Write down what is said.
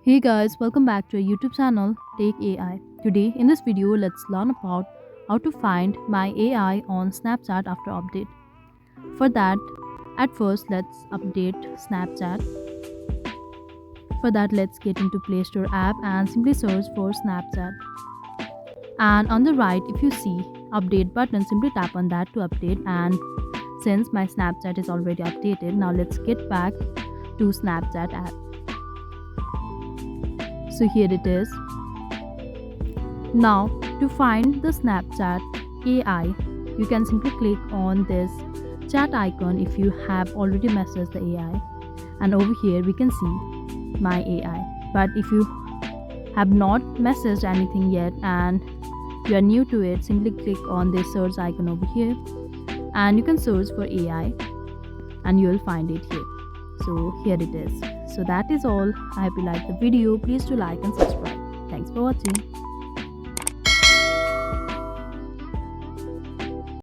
Hey guys, welcome back to our YouTube channel Take AI. Today in this video, let's learn about how to find my AI on Snapchat after update. For that, at first let's update Snapchat. For that, let's get into Play Store app and simply search for Snapchat. And on the right, if you see update button, simply tap on that to update. And since my Snapchat is already updated, now let's get back to Snapchat app. So here it is. Now to find the Snapchat AI, you can simply click on this chat icon if you have already messaged the AI, and over here we can see my AI. But if you have not messaged anything yet and you are new to it, simply click on this search icon over here and you can search for AI and you will find it here. So here it is. So that is all. I hope you liked the video. Please do like and subscribe. Thanks for watching.